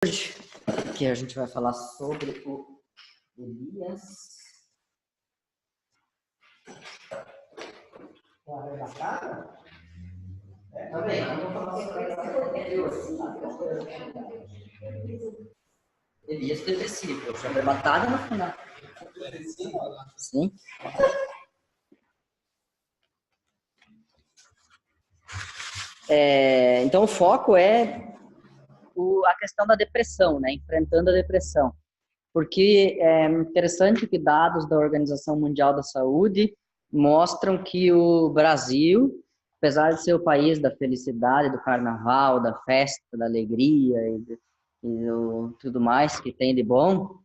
Hoje, que a gente vai falar sobre o Elias. O arrebatado? Também, vamos falar sobre Elias foi versículo, foi arrebatado no final. Sim. Então, o foco é a questão da depressão, né? Enfrentando a depressão. Porque é interessante que dados da Organização Mundial da Saúde mostram que o Brasil, apesar de ser o país da felicidade, do carnaval, da festa, da alegria tudo mais que tem de bom,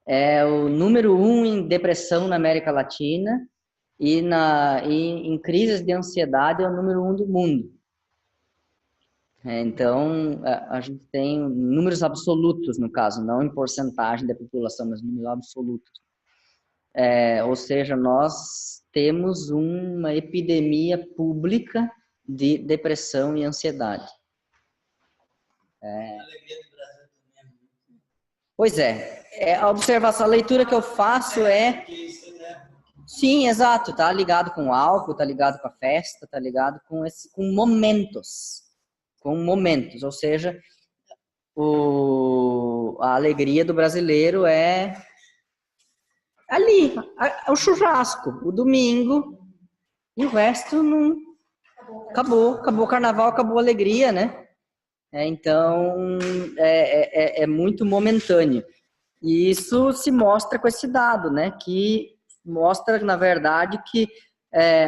é o número 1 em depressão na América Latina e em crises de ansiedade é o número 1 do mundo. Então, a gente tem números absolutos, no caso, não em porcentagem da população, mas números absolutos. Ou seja, nós temos uma epidemia pública de depressão e ansiedade. Pois é, a observação, a leitura que eu faço é... Sim, exato, tá ligado com o álcool, tá ligado com a festa, tá ligado com momentos. Com momentos, ou seja, a alegria do brasileiro é ali, o churrasco, o domingo, e o resto não... Acabou o carnaval, acabou a alegria, né? Então, é muito momentâneo. E isso se mostra com esse dado, né? Que mostra, na verdade, que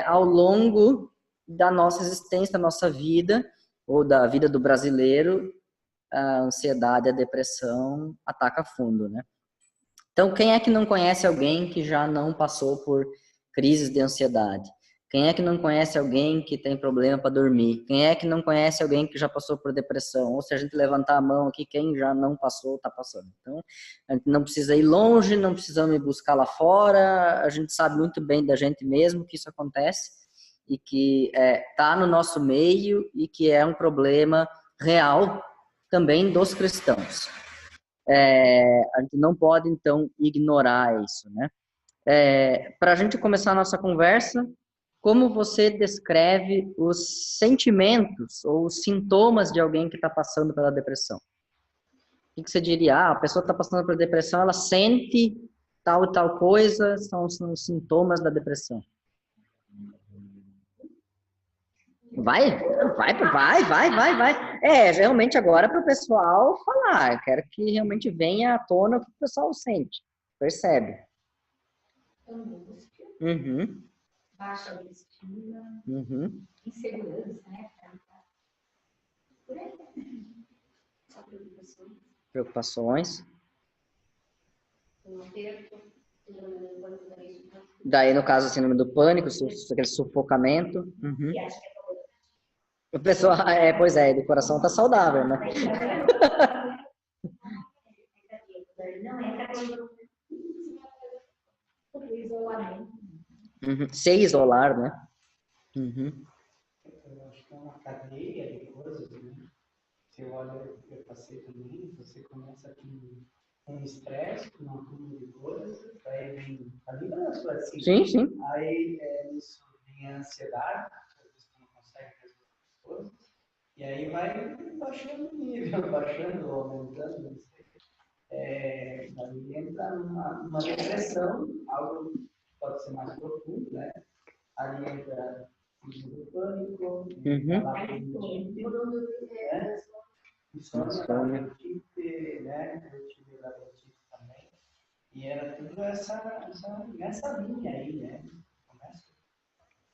ao longo da nossa existência, da nossa vida, ou da vida do brasileiro, a ansiedade, a depressão ataca fundo, né? Então, quem é que não conhece alguém que já não passou por crises de ansiedade? Quem é que não conhece alguém que tem problema para dormir? Quem é que não conhece alguém que já passou por depressão? Ou se a gente levantar a mão aqui, quem já não passou, está passando. Então, a gente não precisa ir longe, não precisamos ir buscar lá fora, a gente sabe muito bem da gente mesmo que isso acontece e que está no nosso meio e que é um problema real também dos cristãos. A gente não pode, então, ignorar isso, né? Para a gente começar a nossa conversa, como você descreve os sentimentos ou os sintomas de alguém que está passando pela depressão? O que você diria? A pessoa está passando pela depressão, ela sente tal e tal coisa, são os sintomas da depressão. Vai. Realmente agora para o pessoal falar. Eu quero que realmente venha à tona o que o pessoal sente, percebe. Angústia, baixa autoestima, insegurança, né? Por aí. Só Preocupações. Daí, no caso, síndrome do pânico, aquele sufocamento. O pessoal, pois é, do coração tá saudável, né? Não é isolamento. Se isolar, né? Eu acho que é uma cadeia de coisas, né? Você olha, eu passei também, você começa com um estresse, com um acúmulo de coisas, aí vem a vida da sua assim. Sim. Aí isso vem a ansiedade, você não consegue resolver as coisas, e aí vai baixando o nível, baixando, aumentando, não sei. Aí entra numa depressão, algo que pode ser mais profundo, né? Aí entra o pânico, insônia, labirintite, né? Eu tive labirintite também. E era tudo nessa linha aí, né?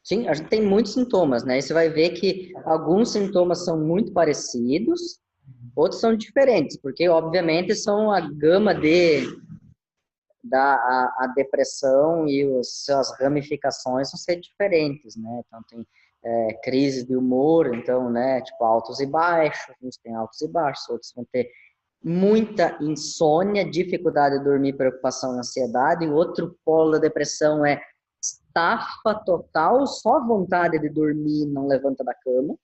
Sim, a gente tem muitos sintomas, né? E você vai ver que alguns sintomas são muito parecidos, outros são diferentes, porque, obviamente, são a gama a depressão e as ramificações vão ser diferentes, né? Então, tem crises de humor, então, né? Tipo, altos e baixos, uns têm altos e baixos, outros vão ter muita insônia, dificuldade de dormir, preocupação e ansiedade. E outro polo da depressão é estafa total, só vontade de dormir, não levanta da cama,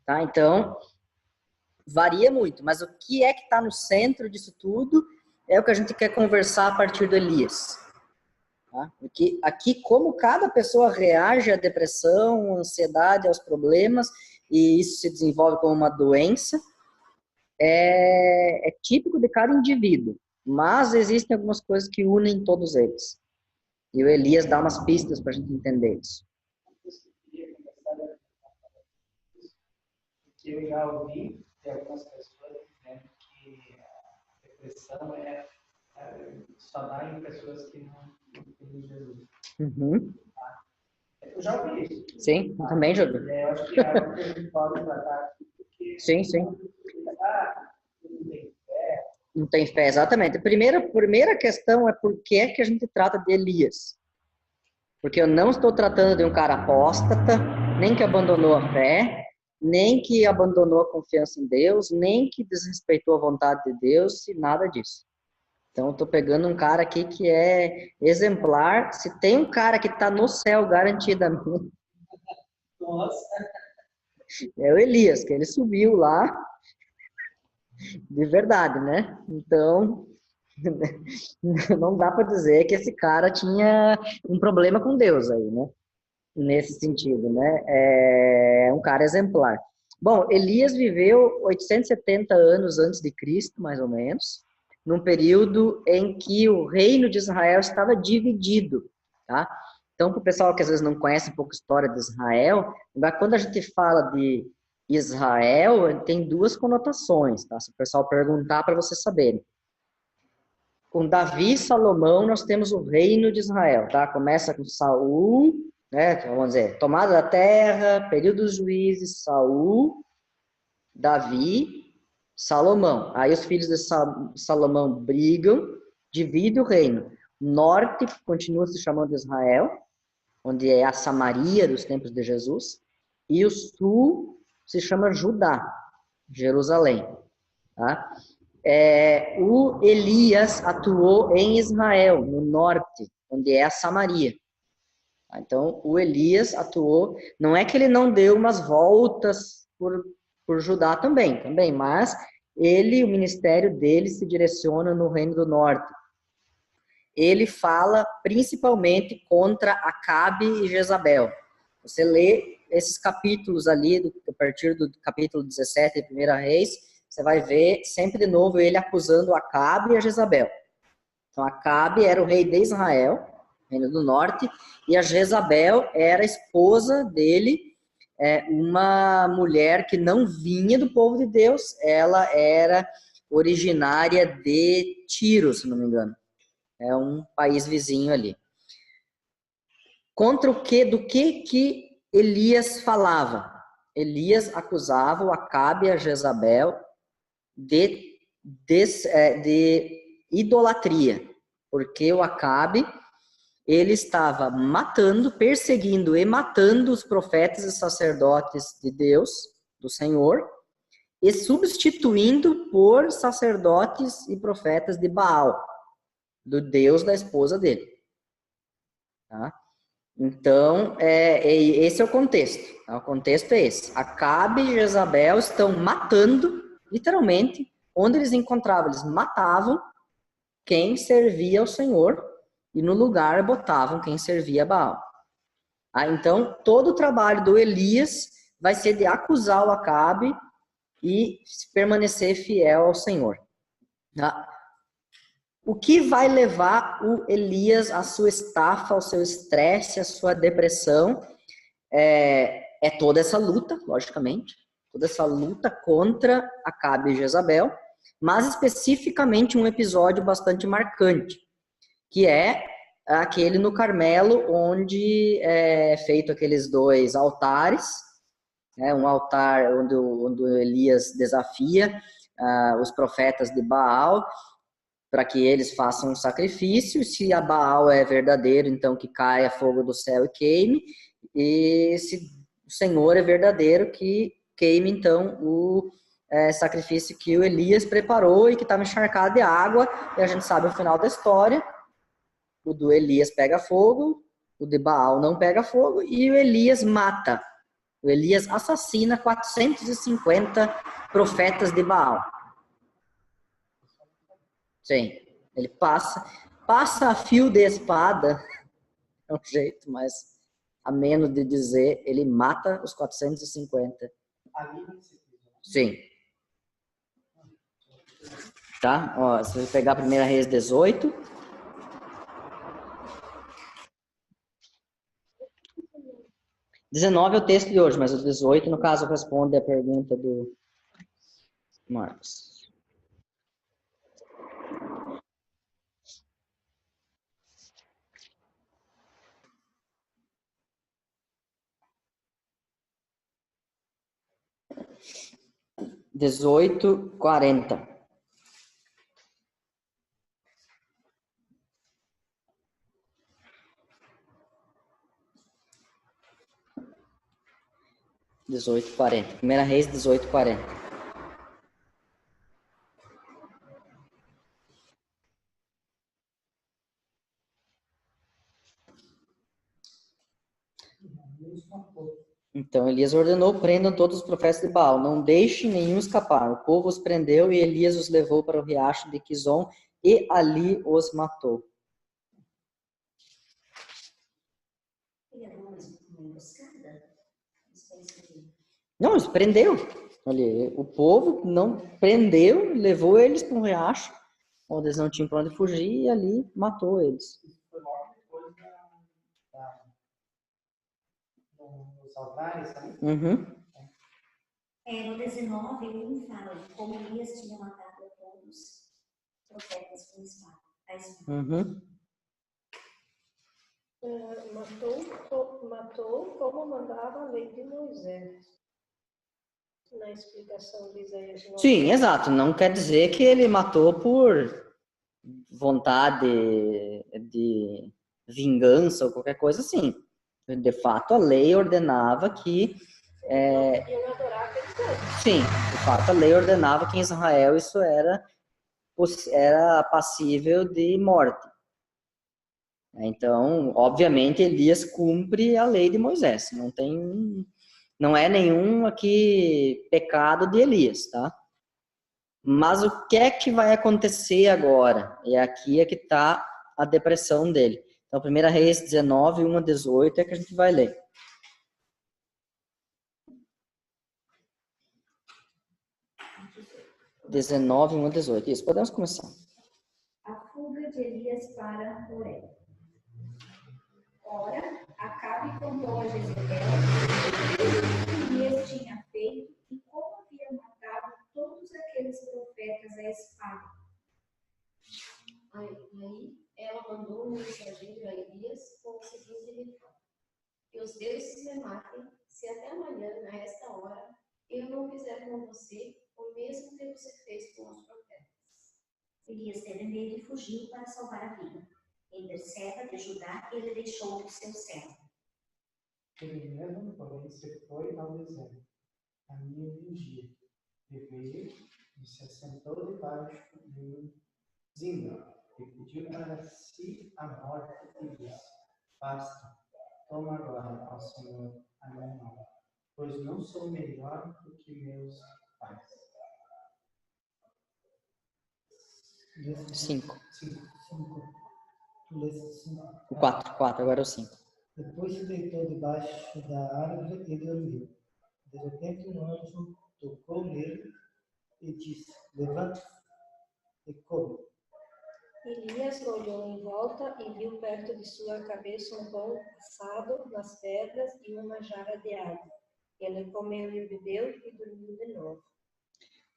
tá? Então, varia muito, mas o que é que está no centro disso tudo é o que a gente quer conversar a partir do Elias. Tá? Porque aqui, como cada pessoa reage à depressão, à ansiedade, aos problemas, e isso se desenvolve como uma doença, é típico de cada indivíduo, mas existem algumas coisas que unem todos eles. E o Elias dá umas pistas para a gente entender isso. Porque eu já ouvi de algumas pessoas dizendo que a depressão só dá em pessoas que não têm Jesus. Uhum. Eu já ouvi isso. Sim, eu também já ouvi. Eu acho que é algo que a gente pode tratar aqui, porque Sim, sim. não tem fé. Não tem fé, exatamente. A primeira questão é por que é que a gente trata de Elias. Porque eu não estou tratando de um cara apóstata, nem que abandonou a fé, nem que abandonou a confiança em Deus, nem que desrespeitou a vontade de Deus, e nada disso. Então, eu estou pegando um cara aqui que é exemplar. Se tem um cara que está no céu garantidamente, Nossa. é o Elias, que ele subiu lá de verdade, né? Então, não dá para dizer que esse cara tinha um problema com Deus aí, né? Nesse sentido, né? É um cara exemplar. Bom, Elias viveu 870 anos antes de Cristo, mais ou menos, num período em que o reino de Israel estava dividido, tá? Então, para o pessoal que às vezes não conhece um pouco a história de Israel, quando a gente fala de Israel, tem duas conotações, tá? Se o pessoal perguntar para vocês saberem. Com Davi e Salomão, nós temos o reino de Israel, tá? Começa com Saul, né? Vamos dizer, tomada da terra, período dos juízes, Saul, Davi, Salomão. Aí os filhos de Salomão brigam, dividem o reino. Norte continua se chamando Israel, onde é a Samaria dos tempos de Jesus, e o sul se chama Judá, Jerusalém. Tá? O Elias atuou em Israel, no norte, onde é a Samaria. Então, o Elias atuou, não é que ele não deu umas voltas por Judá também, mas o ministério dele se direciona no Reino do Norte. Ele fala principalmente contra Acabe e Jezabel. Você lê esses capítulos ali, a partir do capítulo 17 de 1 Reis, você vai ver sempre de novo ele acusando Acabe e a Jezabel. Então, Acabe era o rei de Israel, Reino do Norte, e a Jezabel era a esposa dele, uma mulher que não vinha do povo de Deus, ela era originária de Tiro, se não me engano. É um país vizinho ali. Contra o que, do que Elias falava? Elias acusava o Acabe e a Jezabel de idolatria, porque o Acabe, ele estava matando, perseguindo e matando os profetas e sacerdotes de Deus, do Senhor, e substituindo por sacerdotes e profetas de Baal, do Deus da esposa dele. Tá? Então, esse é o contexto. Tá? O contexto é esse. Acabe e Jezabel estão matando, literalmente, onde eles encontravam. Eles matavam quem servia ao Senhor e no lugar botavam quem servia a Baal. Então, todo o trabalho do Elias vai ser de acusar o Acabe e permanecer fiel ao Senhor. Tá? O que vai levar o Elias à sua estafa, ao seu estresse, à sua depressão? É toda essa luta, logicamente, toda essa luta contra Acabe e Jezabel, mas especificamente um episódio bastante marcante, que é aquele no Carmelo, onde é feito aqueles dois altares, né, um altar onde o Elias desafia os profetas de Baal, para que eles façam um sacrifício. Se a Baal é verdadeiro, então que caia fogo do céu e queime, e se o Senhor é verdadeiro, que queime então o sacrifício que o Elias preparou e que estava encharcado de água. E a gente sabe o final da história: o do Elias pega fogo, o de Baal não pega fogo, e o Elias mata. O Elias assassina 450 profetas de Baal. Sim, ele passa a fio de espada, é um jeito mais ameno de dizer, ele mata os 450. Sim. Tá? Ó, se você pegar a 1 Reis 18. (19) é o texto de hoje, mas o 18, no caso, responde a pergunta do Marcos. (18, 40). (18:40). 1 Reis 18:40. Então Elias ordenou: prendam todos os profetas de Baal, não deixem nenhum escapar. O povo os prendeu e Elias os levou para o riacho de Quizon e ali os matou. Não, eles prendeu. Ali, o povo não prendeu, levou eles para um riacho, onde eles não tinham para onde fugir, e ali matou eles. Foi logo depois dos altares, sabe? Uhum. No 19, ele fala como Elias tinha matado todos os profetas com espada. Uhum. Matou como mandava a lei de Moisés. Na explicação de Isaías 9. Sim, exato. Não quer dizer que ele matou por vontade de vingança ou qualquer coisa assim. De fato, a lei ordenava que... Não podiam adorar aquele santo. Sim, de fato, a lei ordenava que em Israel isso era passível de morte. Então, obviamente, Elias cumpre a lei de Moisés. Não é nenhum aqui pecado de Elias, tá? Mas o que é que vai acontecer agora? E aqui é que está a depressão dele. Então, 1 Reis 19, 1 a 18 é que a gente vai ler. (19, 1 a 18). Isso, podemos começar. A fuga de Elias para Horeb. Ora, Acabe contou a Jezebel o que Elias tinha feito e como havia matado todos aqueles profetas à espada. Aí ela mandou um mensageiro a Elias com o seguinte recado: que os deuses me matem, se até amanhã, a esta hora, eu não fizer com você o mesmo que você fez com os profetas. Elias teve medo e fugiu para salvar a vida. Em Berseba de Judá, ele deixou o seu servo. Ele mesmo, porém, se foi ao deserto, a caminho de um dia, e veio e se assentou debaixo de um zinho, e pediu para si a morte, e disse: basta, toma agora, ó Senhor, a minha mão, pois não sou melhor do que meus pais. 5. 5. Tu leste 5. O 4, agora é o 5. Depois se deitou debaixo da árvore e dormiu. De repente um anjo tocou nele e disse: levante-se e come. Elias olhou em volta e viu perto de sua cabeça um pão assado nas pedras e uma jarra de água. Ele comeu e bebeu e dormiu de novo.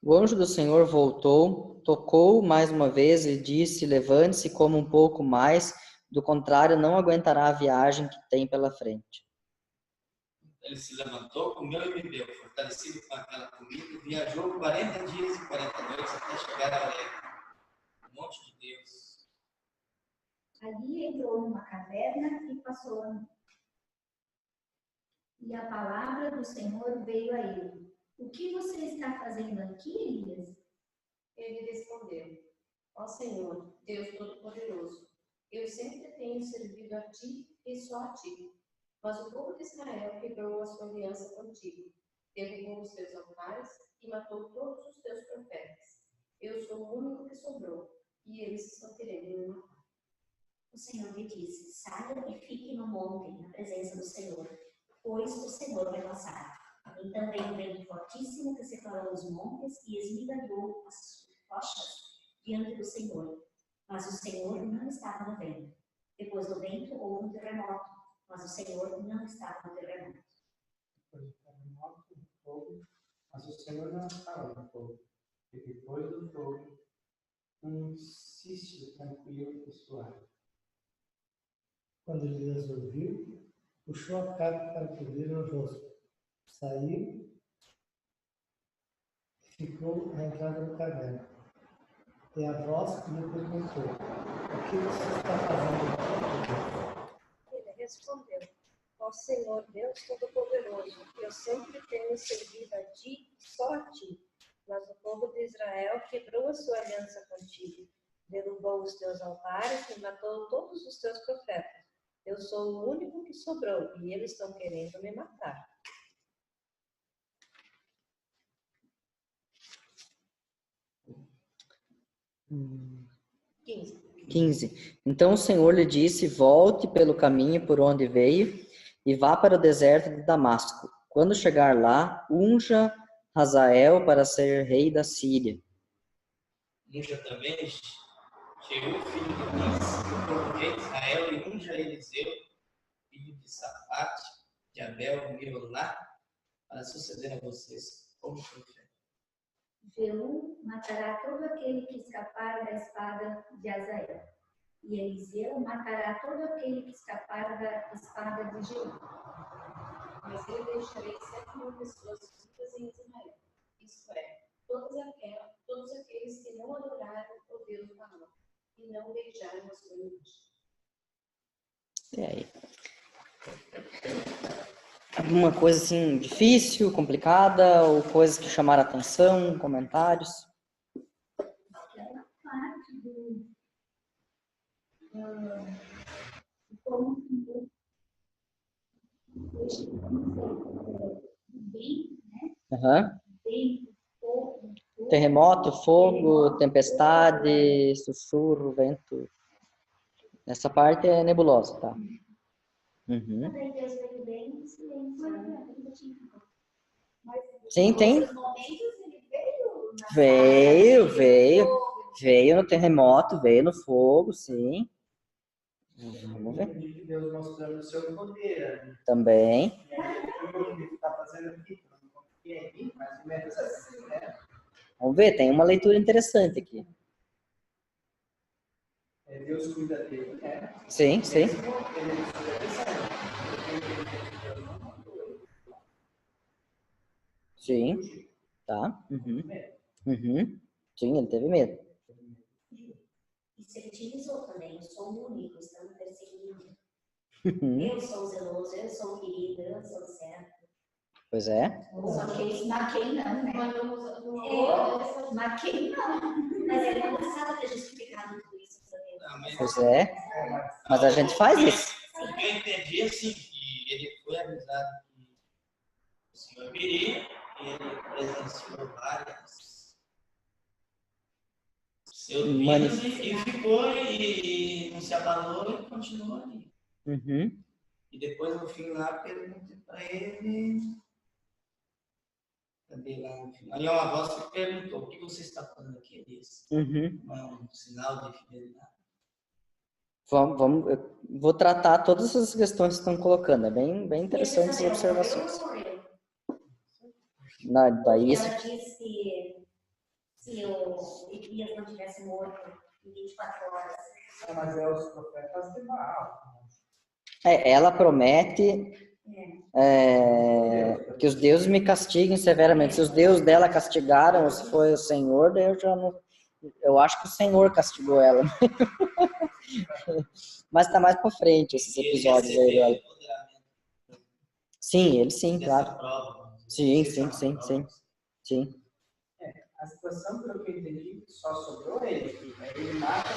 O anjo do Senhor voltou, tocou mais uma vez e disse: levante-se e coma um pouco mais, do contrário não aguentará a viagem que tem pela frente. Ele se levantou, comeu e bebeu, fortalecido com aquela comida, e viajou 40 dias e 40 noites até chegar a Horeb, o monte de Deus. Ali entrou numa caverna e passou a noite. E a palavra do Senhor veio a ele: o que você está fazendo aqui, Elias? Ele respondeu: ó Senhor, Deus Todo-Poderoso, eu sempre tenho servido a ti e só a ti. Mas o povo de Israel quebrou a sua aliança contigo, derrubou os teus altares e matou todos os teus profetas. Eu sou o único que sobrou, e eles estão querendo me matar. O Senhor lhe disse: saia e fique no monte, na presença do Senhor, pois o Senhor vai passar. Então veio um vento fortíssimo que separou os montes e esmigalhou as rochas diante do Senhor. Mas o Senhor não estava no vento. Depois do vento houve um terremoto, mas o Senhor não estava no terremoto. Depois do terremoto, um fogo, mas o Senhor não estava no fogo. E depois do fogo, um silêncio tranquilo e suave. Quando Elias ouviu, puxou a capa para cobrir o rosto. Saiu e ficou à entrada da caverna. E a voz lhe perguntou: o que você está fazendo aqui? Ele respondeu: ó Senhor Deus Todo-Poderoso, eu sempre tenho servido a ti, só a ti. Mas o povo de Israel quebrou a sua aliança contigo, derrubou os teus altares e matou todos os teus profetas. Eu sou o único que sobrou e eles estão querendo me matar. Hum. 15. 15. Então o Senhor lhe disse: volte pelo caminho por onde veio e vá para o deserto de Damasco. Quando chegar lá, unja Hazael para ser rei da Síria. Unja também Jeú, filho de Nis, rei de Israel, e unja Eliseu, filho de Safate, de Abel, Meolá, para suceder a vocês como profeta. Jeú matará todo aquele que escapar da espada de Hazael, e Eliseu matará todo aquele que escapar da espada de Jeú. Mas eu deixarei 7.000 pessoas vivas em Israel, isto é, todos aqueles que não adoraram o Deus do Baal e não beijaram a sua imagem. E aí? Alguma coisa assim difícil, complicada, ou coisas que chamaram atenção, comentários? Aquela parte do como bem, Uhum. bem, fogo, Terremoto, fogo, tempestade, sussurro, vento. Essa parte é nebulosa, tá? Uhum. Daí Deus veio bem em silêncio, né? Sim, tem. Nesses momentos ele veio na Veio, sala, veio. fogo. Veio no terremoto, veio no fogo, sim. Vamos ver. Entendi que Deus mostrando o seu poder. Né? Também. E aí, o que está fazendo aqui? Não confia em mim, mais ou menos assim, né? Vamos ver, tem uma leitura interessante aqui. Deus cuida dele, né? Sim, sim. Mesmo ele desobedecendo. Sim. Tá. Uhum. Uhum. Sim, ele teve medo. E se ele te avisou também, eu sou o único, estão me perseguindo. Uhum. Eu sou o zeloso, eu sou o querido, eu sou o certo. Pois é. Só que eles maquei não, né? Maquei não. Mas ele não precisava ter justificado tudo isso para Deus. Não, mas Pois é. Mas a gente faz isso. o que eu entendi é assim, que ele foi avisado que o Senhor viria, e ele presenciou várias seus vidas e ficou e não se abalou e continuou ali. Uhum. E depois no fim lá perguntei para ele. Cadê lá no final? E uma voz que perguntou: o que você está fazendo aqui, Elias? Uhum. Não é um sinal de fidelidade. Eu vou tratar todas essas questões que estão colocando. É bem interessantes as observações. Daí isso. Ela disse se o Elias não tivesse morto em 24 horas. Mas é os profetas de Baal. Ela promete que os deuses me castiguem severamente. Se os deuses dela castigaram, ou se foi o Senhor, daí eu já não. Eu acho que o Senhor castigou ela. Mas tá mais pra frente esses episódios aí dela. Sim, ele sim, claro. Sim. A situação, pelo que eu entendi, só sobrou ele aqui. Aí ele mata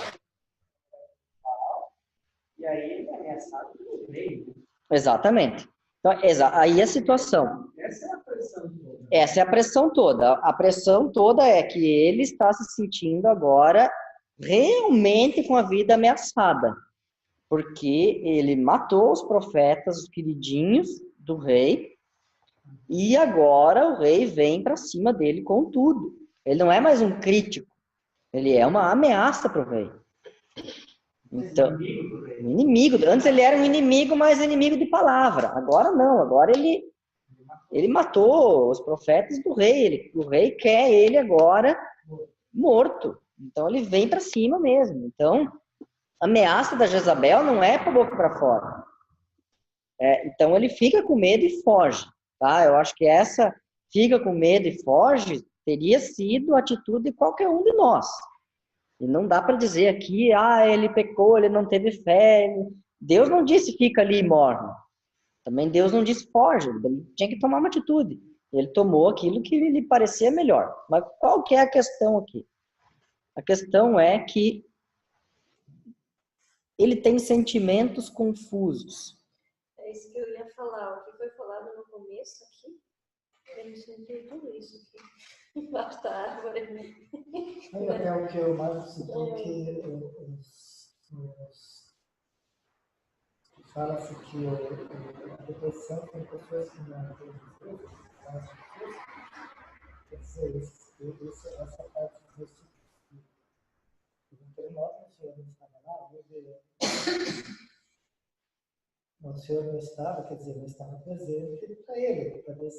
e aí ele é ameaçado pelo rei. Exatamente. Então, aí a situação. Essa é a pressão do povo. Essa é a pressão toda. A pressão toda é que ele está se sentindo agora realmente com a vida ameaçada. Porque ele matou os profetas, os queridinhos do rei, e agora o rei vem para cima dele com tudo. Ele não é mais um crítico, ele é uma ameaça para o rei. Então, um inimigo. Antes ele era um inimigo, mas inimigo de palavra. Agora não, agora ele matou os profetas do rei. O rei quer ele agora morto. Então ele vem para cima mesmo. Então, a ameaça da Jezabel não é para boca para fora. Então ele fica com medo e foge. Tá? Eu acho que essa fica com medo e foge teria sido a atitude de qualquer um de nós. E não dá para dizer aqui, ele pecou, ele não teve fé. Deus não disse fica ali e morre. Também Deus não disse foge. Ele tinha que tomar uma atitude. Ele tomou aquilo que lhe parecia melhor. Mas qual que é a questão aqui? A questão é que ele tem sentimentos confusos. É isso que eu ia falar. O que foi falado no começo aqui, eu não senti tudo isso aqui. Basta árvore. É o que eu mais senti que fala-se que a depressão tem pessoas que não têm Deus, quer dizer, essa parte do entre nós, o Senhor não estava lá, o Senhor não estava, quer dizer, não estava presente para ele, talvez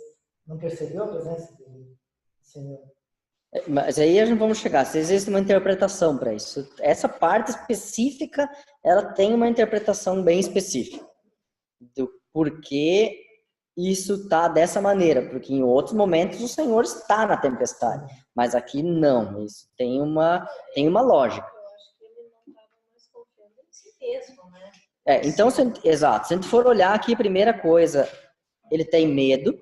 não percebeu a presença do Senhor. Mas aí a gente vamos chegar, se existe uma interpretação para isso. Essa parte específica, ela tem uma interpretação bem específica do porquê isso está dessa maneira, porque em outros momentos o Senhor está na tempestade, mas aqui não, isso tem uma lógica. Eu acho que ele não estava mais confiando em si mesmo, né? Então, exato, se a gente for olhar aqui, a primeira coisa, ele tem medo,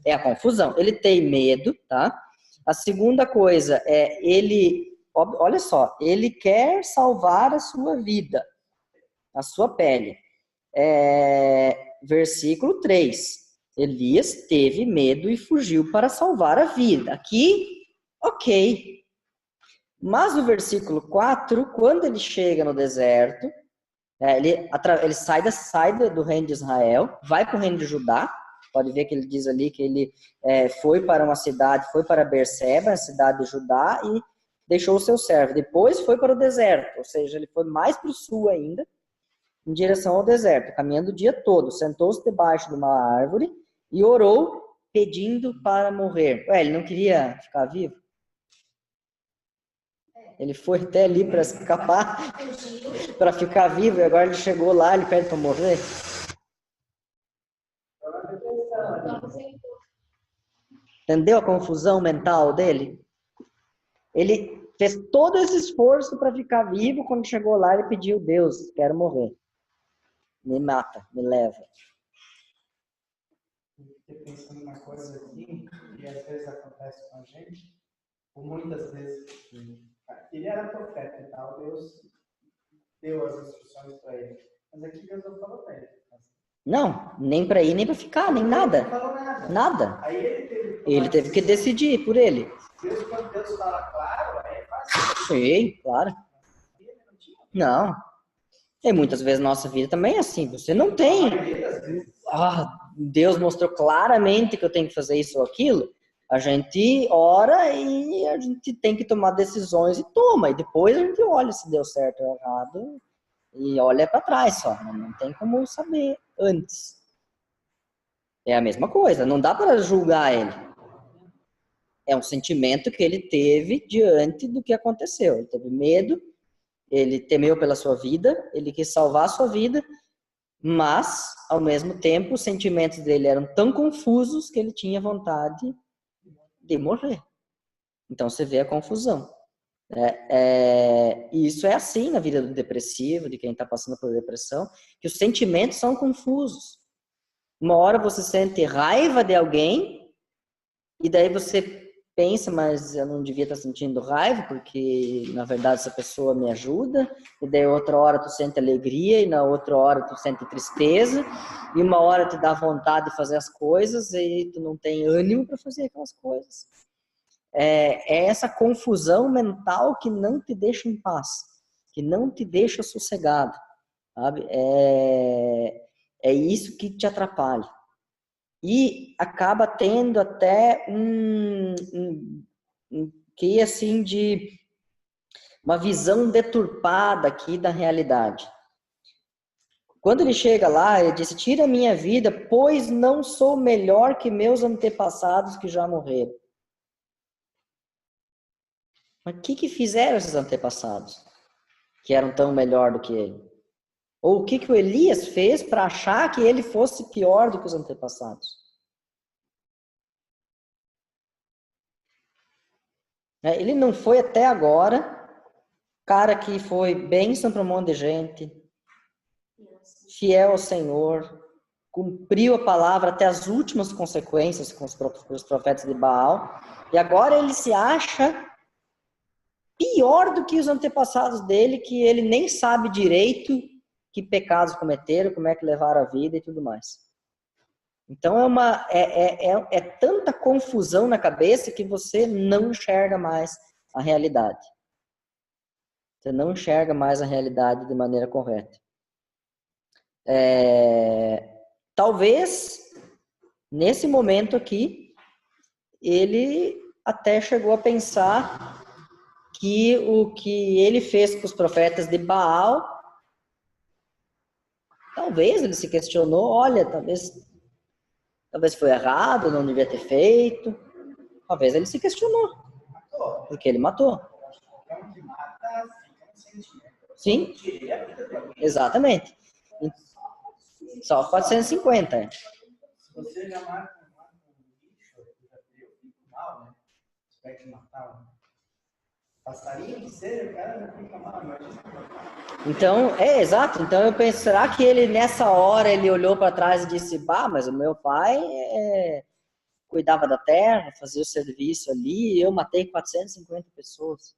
é a confusão, ele tem medo, tá? A segunda coisa é olha só, ele quer salvar a sua vida, a sua pele. Versículo 3. Elias teve medo e fugiu para salvar a vida. Aqui, ok. Mas o versículo 4, quando ele chega no deserto, ele sai do reino de Israel, vai para o reino de Judá. Pode ver que ele diz ali que ele foi para uma cidade, foi para Berseba, a cidade de Judá, e deixou o seu servo. Depois foi para o deserto, ou seja, ele foi mais para o sul ainda, em direção ao deserto, caminhando o dia todo. Sentou-se debaixo de uma árvore e orou, pedindo para morrer. Ele não queria ficar vivo? Ele foi até ali para escapar, para ficar vivo, e agora ele chegou lá, ele pede para morrer? Entendeu a confusão mental dele? Ele fez todo esse esforço para ficar vivo. Quando chegou lá, ele pediu: Deus, quero morrer. Me mata, me leva. Fiquei pensando uma coisa aqui, que às vezes acontece com a gente, ou muitas vezes. Ele era profeta e tal, Deus deu as instruções para ele. Mas aqui Deus não falou para ele. Não, nem para ir, nem para ficar, nem nada. Não falou nada. Nada. Aí ele teve que decidir por ele. Quando Deus fala claro, é fácil. Sim, claro. Não. E muitas vezes nossa vida também é assim. Você não tem. Deus mostrou claramente que eu tenho que fazer isso ou aquilo. A gente ora e a gente tem que tomar decisões e toma. E depois a gente olha se deu certo ou errado. E olha para trás só. Não tem como saber antes. É a mesma coisa. Não dá para julgar ele. É um sentimento que ele teve diante do que aconteceu. Ele teve medo. Ele temeu pela sua vida. Ele quis salvar a sua vida. Mas, ao mesmo tempo, os sentimentos dele eram tão confusos que ele tinha vontade de morrer. Então, você vê a confusão. E isso é assim na vida do depressivo, de quem está passando por depressão, que os sentimentos são confusos. Uma hora você sente raiva de alguém, e daí você pensa, mas eu não devia estar sentindo raiva, porque na verdade essa pessoa me ajuda, e daí outra hora tu sente alegria, e na outra hora tu sente tristeza, e uma hora te dá vontade de fazer as coisas, e tu não tem ânimo para fazer aquelas coisas. É essa confusão mental que não te deixa em paz, que não te deixa sossegado, sabe? É isso que te atrapalha. E acaba tendo até que assim de uma visão deturpada aqui da realidade. Quando ele chega lá, ele disse: tira a minha vida, pois não sou melhor que meus antepassados que já morreram. Mas o que fizeram esses antepassados que eram tão melhor do que ele? Ou o que o Elias fez para achar que ele fosse pior do que os antepassados? Ele não foi até agora cara que foi bênção para um monte de gente, fiel ao Senhor, cumpriu a palavra até as últimas consequências com os profetas de Baal, e agora ele se acha pior do que os antepassados dele, que ele nem sabe direito que pecados cometeram, como é que levaram a vida e tudo mais. Então é tanta confusão na cabeça que você não enxerga mais a realidade. Você não enxerga mais a realidade de maneira correta. Talvez, nesse momento aqui, ele até chegou a pensar que o que ele fez com os profetas de Baal, talvez ele se questionou, olha, talvez foi errado, não devia ter feito. Talvez ele se questionou, porque ele matou. Sim, exatamente. Só 450. Se você já mata um bicho, eu fico mal, né? Espero que matar passarinho que seja, o cara já fica mal, imagina. Então, exato. Então eu penso, será que ele nessa hora ele olhou para trás e disse: bah, mas o meu pai cuidava da terra, fazia o serviço ali, e eu matei 450 pessoas.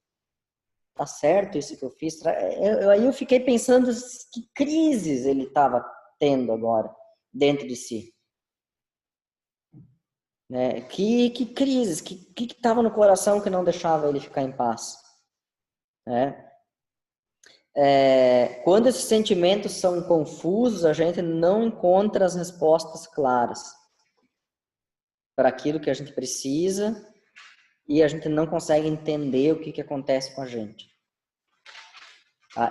Tá certo isso que eu fiz? Aí eu fiquei pensando que crises ele estava tendo agora dentro de si. Né? Que crises, que estava no coração que não deixava ele ficar em paz. Né? Quando esses sentimentos são confusos, a gente não encontra as respostas claras para aquilo que a gente precisa e a gente não consegue entender o que acontece com a gente.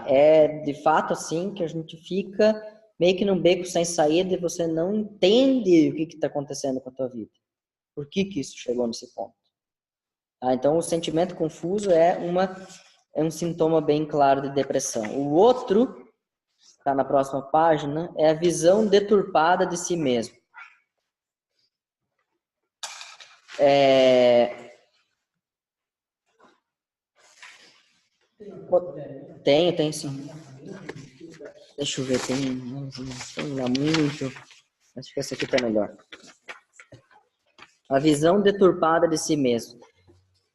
É de fato assim que a gente fica meio que num beco sem saída e você não entende o que está acontecendo com a tua vida. Por que isso chegou nesse ponto? Então o sentimento confuso é um sintoma bem claro de depressão. O outro, está na próxima página, é a visão deturpada de si mesmo. Tem sim. Deixa eu ver, tem lá muito. Acho que essa aqui tá melhor. A visão deturpada de si mesmo.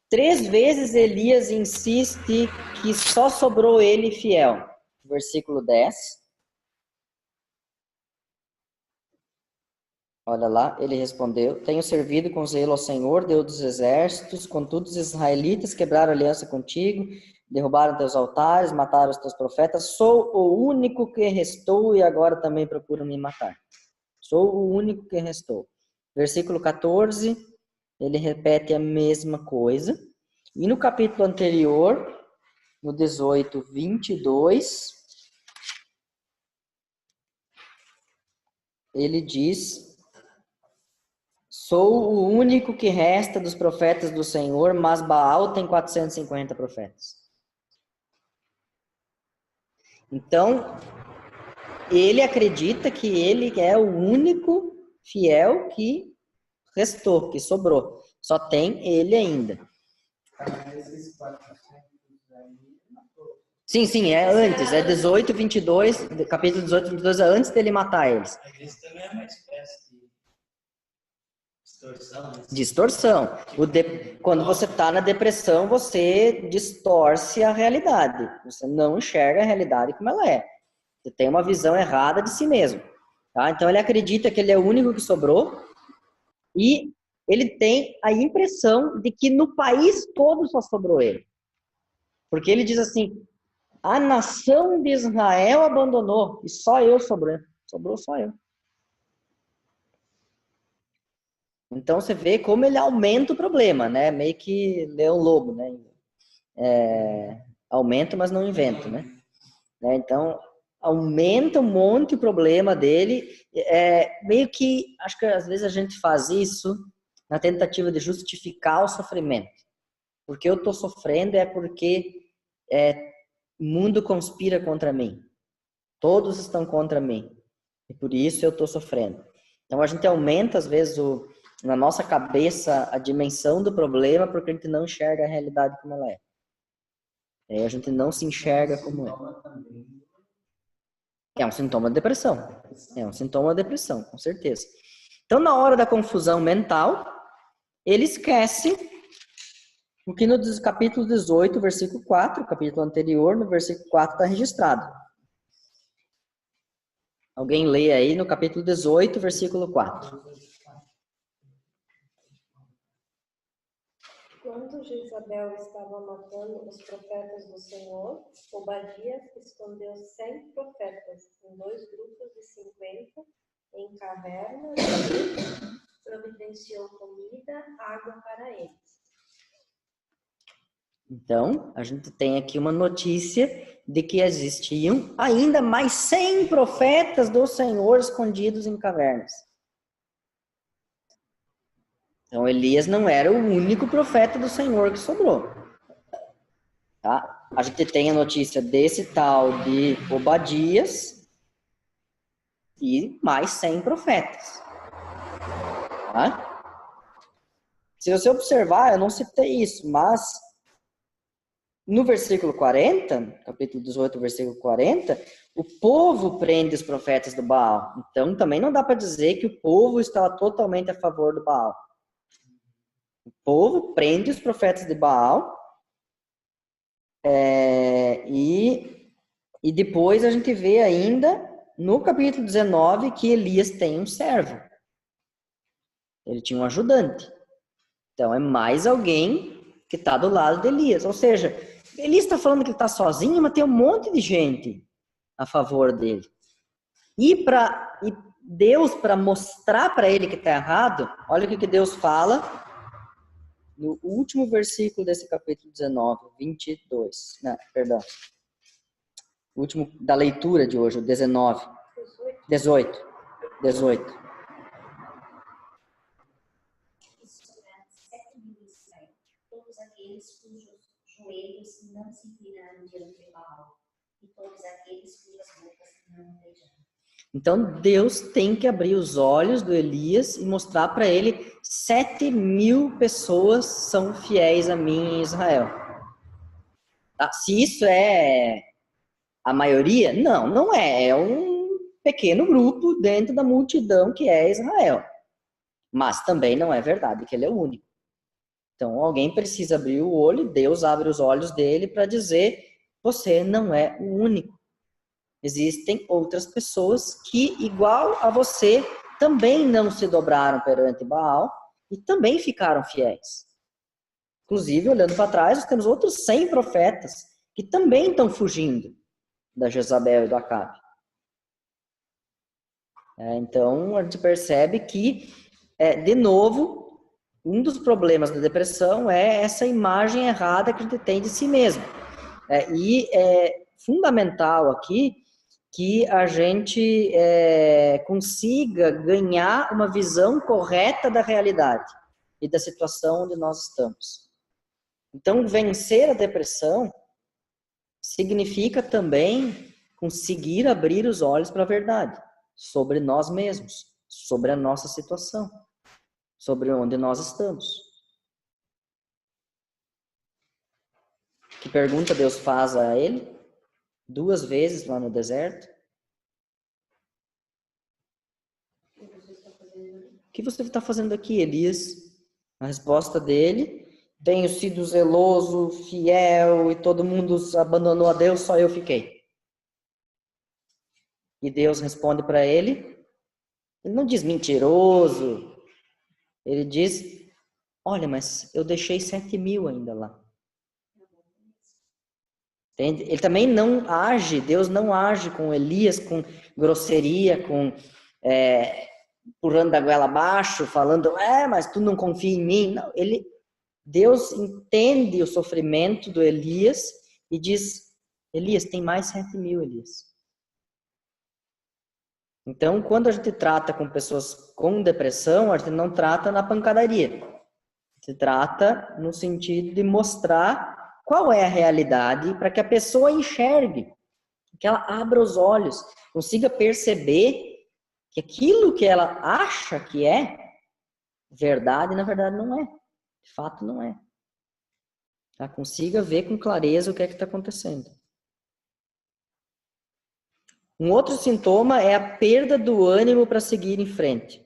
3 vezes Elias insiste que só sobrou ele fiel. Versículo 10. Olha lá, ele respondeu: tenho servido com zelo ao Senhor, Deus dos exércitos, contudo os israelitas quebraram aliança contigo, derrubaram teus altares, mataram os teus profetas, sou o único que restou e agora também procuram me matar. Sou o único que restou. Versículo 14, ele repete a mesma coisa. E no capítulo anterior, no 18, 22, ele diz: sou o único que resta dos profetas do Senhor, mas Baal tem 450 profetas. Então, ele acredita que ele é o único fiel que restou, que sobrou. Só tem ele ainda. Sim, é antes. É 18, 22, capítulo 18, 22 é antes dele matar eles. Mas isso também é uma espécie de Distorção, né? Distorção. Quando você está na depressão, você distorce a realidade. Você não enxerga a realidade como ela é. Você tem uma visão errada de si mesmo. Tá? Então ele acredita que ele é o único que sobrou e ele tem a impressão de que no país todo só sobrou ele. Porque ele diz assim, a nação de Israel abandonou e só eu sobrou. Sobrou só eu. Então você vê como ele aumenta o problema, né? Meio que leão lobo, né? Aumenta, mas não inventa, né? Então aumenta um monte o problema dele. Meio que, acho que às vezes a gente faz isso na tentativa de justificar o sofrimento. Porque eu estou sofrendo é porque o mundo conspira contra mim. Todos estão contra mim. E por isso eu estou sofrendo. Então a gente aumenta às vezes na nossa cabeça a dimensão do problema porque a gente não enxerga a realidade como ela é. Aí a gente não se enxerga como é. É um sintoma de depressão. É um sintoma de depressão, com certeza. Então, na hora da confusão mental, ele esquece o que no capítulo 18, versículo 4, o capítulo anterior, no versículo 4 está registrado. Alguém lê aí no capítulo 18, versículo 4. Quando Jezabel estava matando os profetas do Senhor, Obadias escondeu 100 profetas em 2 grupos de 50 em cavernas e providenciou comida, água para eles. Então, a gente tem aqui uma notícia de que existiam ainda mais 100 profetas do Senhor escondidos em cavernas. Então, Elias não era o único profeta do Senhor que sobrou. Tá? A gente tem a notícia desse tal de Obadias e mais 100 profetas. Tá? Se você observar, eu não citei isso, mas no versículo 40, capítulo 18, versículo 40, o povo prende os profetas do Baal. Então, também não dá para dizer que o povo estava totalmente a favor do Baal. O povo prende os profetas de Baal e depois a gente vê ainda no capítulo 19 que Elias tem um servo. Ele tinha um ajudante. Então, é mais alguém que está do lado de Elias. Ou seja, Elias está falando que ele está sozinho, mas tem um monte de gente a favor dele. E Deus, para mostrar para ele que está errado, olha o que Deus fala no último versículo desse capítulo 19, 22. Não, perdão. O último da leitura de hoje, o 18. Todos aqueles cujos joelhos não se inclinaram diante de Baal, e todos aqueles cujas bocas não beijaram. Então, Deus tem que abrir os olhos do Elias e mostrar para ele 7.000 pessoas são fiéis a mim em Israel. Tá? Se isso é a maioria, não é. É um pequeno grupo dentro da multidão que é Israel. Mas também não é verdade que ele é o único. Então, alguém precisa abrir o olho, Deus abre os olhos dele para dizer, você não é o único. Existem outras pessoas que, igual a você, também não se dobraram perante Baal e também ficaram fiéis. Inclusive, olhando para trás, nós temos outros 100 profetas que também estão fugindo da Jezabel e do Acabe. Então, a gente percebe que, de novo, um dos problemas da depressão é essa imagem errada que a gente tem de si mesmo. E é fundamental aqui que a gente consiga ganhar uma visão correta da realidade e da situação onde nós estamos. Então, vencer a depressão significa também conseguir abrir os olhos para a verdade sobre nós mesmos, sobre a nossa situação, sobre onde nós estamos. Que pergunta Deus faz a ele? 2 vezes lá no deserto. O que você está fazendo aqui, Elias? A resposta dele: tenho sido zeloso, fiel, e todo mundo abandonou a Deus, só eu fiquei. E Deus responde para ele, ele não diz mentiroso, ele diz, olha, mas eu deixei 7.000 ainda lá. Entende? Ele também não age, Deus não age com Elias, com grosseria, com empurrando a goela abaixo, falando, mas tu não confia em mim. Não, Deus entende o sofrimento do Elias e diz, Elias, tem mais 7.000, Elias. Então, quando a gente trata com pessoas com depressão, a gente não trata na pancadaria. Se trata no sentido de mostrar qual é a realidade para que a pessoa enxergue, que ela abra os olhos, consiga perceber que aquilo que ela acha que é verdade, na verdade não é. De fato não é. Ela consiga ver com clareza o que é que está acontecendo. Um outro sintoma é a perda do ânimo para seguir em frente.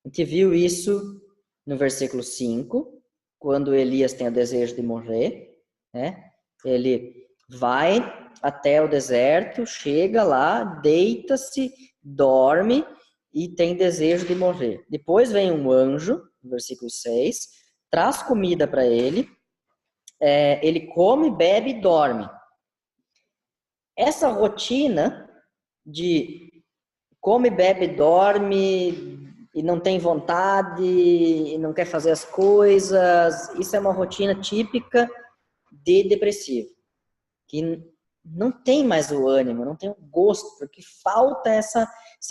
A gente viu isso no versículo 5, quando Elias tem o desejo de morrer, né? Ele vai até o deserto, chega lá, deita-se, dorme e tem desejo de morrer. Depois vem um anjo, no versículo 6, traz comida para ele, ele come, bebe e dorme. Essa rotina de come, bebe, dorme e não tem vontade e não quer fazer as coisas, isso é uma rotina típica de depressivo, que não tem mais o ânimo, não tem o gosto, porque falta essa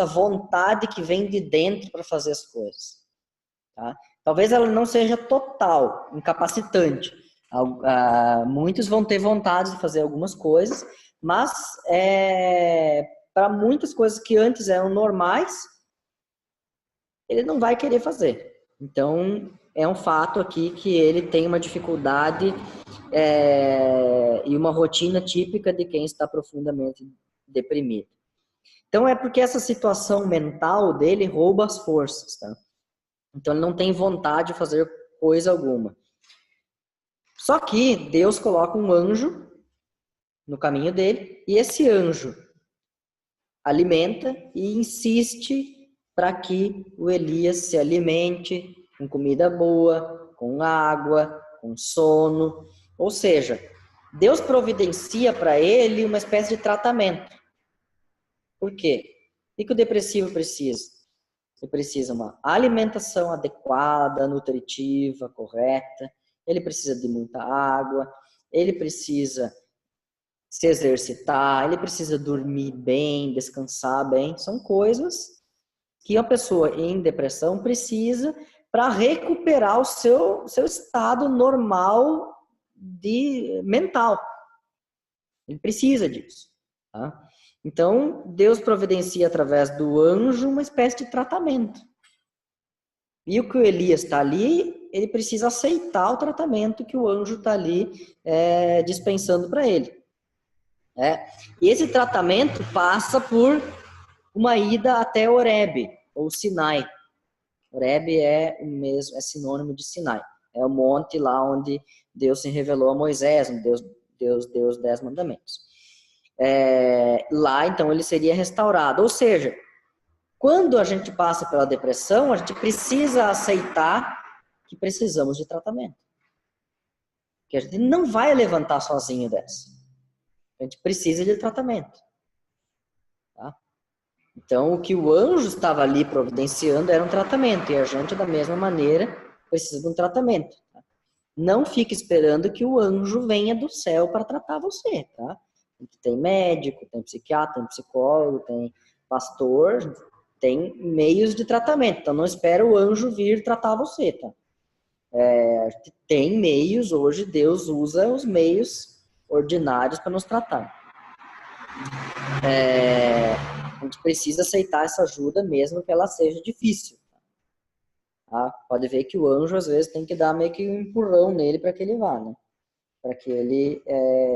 vontade que vem de dentro para fazer as coisas. Tá? Talvez ela não seja total, incapacitante. Muitos vão ter vontade de fazer algumas coisas, mas para muitas coisas que antes eram normais, ele não vai querer fazer. Então, é um fato aqui que ele tem uma dificuldade e uma rotina típica de quem está profundamente deprimido. Então, é porque essa situação mental dele rouba as forças, tá? Então, ele não tem vontade de fazer coisa alguma. Só que Deus coloca um anjo no caminho dele, e esse anjo alimenta e insiste para que o Elias se alimente com comida boa, com água, com sono. Ou seja, Deus providencia para ele uma espécie de tratamento. Por quê? O que o depressivo precisa? Ele precisa de uma alimentação adequada, nutritiva, correta. Ele precisa de muita água. Ele precisa se exercitar. Ele precisa dormir bem, descansar bem. São coisas que uma pessoa em depressão precisa para recuperar o seu estado normal mental. Ele precisa disso. Tá? Então, Deus providencia através do anjo uma espécie de tratamento. E o que o Elias está ali, ele precisa aceitar o tratamento que o anjo está ali dispensando para ele. E esse tratamento passa por uma ida até Horebe, ou Sinai. Horebe é sinônimo de Sinai. É o monte lá onde Deus se revelou a Moisés, onde Deus deu os 10 mandamentos. Lá, então, ele seria restaurado. Ou seja, quando a gente passa pela depressão, a gente precisa aceitar que precisamos de tratamento. Que a gente não vai levantar sozinho dessa. A gente precisa de tratamento. Tá? Então, o que o anjo estava ali providenciando era um tratamento. E a gente, da mesma maneira, precisa de um tratamento. Tá? Não fique esperando que o anjo venha do céu para tratar você. Tá? Tem médico, tem psiquiatra, tem psicólogo, tem pastor, tem meios de tratamento. Então, não espera o anjo vir tratar você. Tá? Tem meios, hoje Deus usa os meios ordinários para nos tratar. A gente precisa aceitar essa ajuda, mesmo que ela seja difícil. Tá? Pode ver que o anjo, às vezes, tem que dar meio que um empurrão nele para que ele vá, né? Para que ele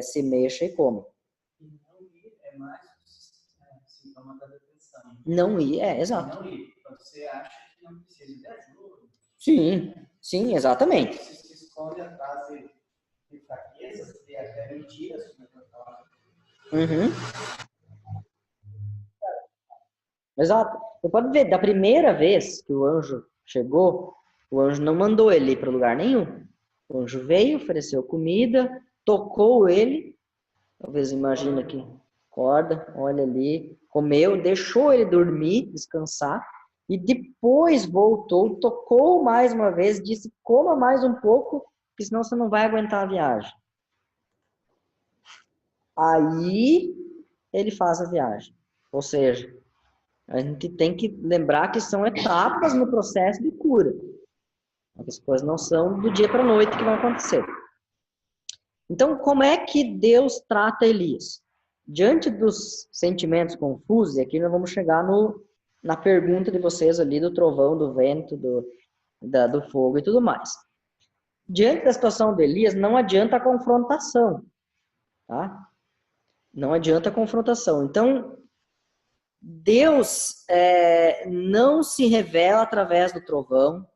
se mexa e coma. Não ir é mais sintoma da depressão. Não ir, exato. Não ir. Quando você acha que não precisa de ajuda. Sim, sim, exatamente. Se esconde atrás de fraquezas, de até mentiras, como eu falava. Uhum. Exato. Você pode ver, da primeira vez que o anjo chegou, o anjo não mandou ele ir para lugar nenhum. O anjo veio, ofereceu comida, tocou ele, talvez imagina que acorda, olha ali, comeu, deixou ele dormir, descansar, e depois voltou, tocou mais uma vez, disse, coma mais um pouco, porque senão você não vai aguentar a viagem. Aí ele faz a viagem. Ou seja, a gente tem que lembrar que são etapas no processo de cura. As coisas não são do dia para a noite que vão acontecer. Então, como é que Deus trata Elias? Diante dos sentimentos confusos, e aqui nós vamos chegar na pergunta de vocês ali do trovão, do vento, do fogo e tudo mais. Diante da situação de Elias, não adianta a confrontação. Tá? Não adianta a confrontação. Então, Deus não se revela através do trovão,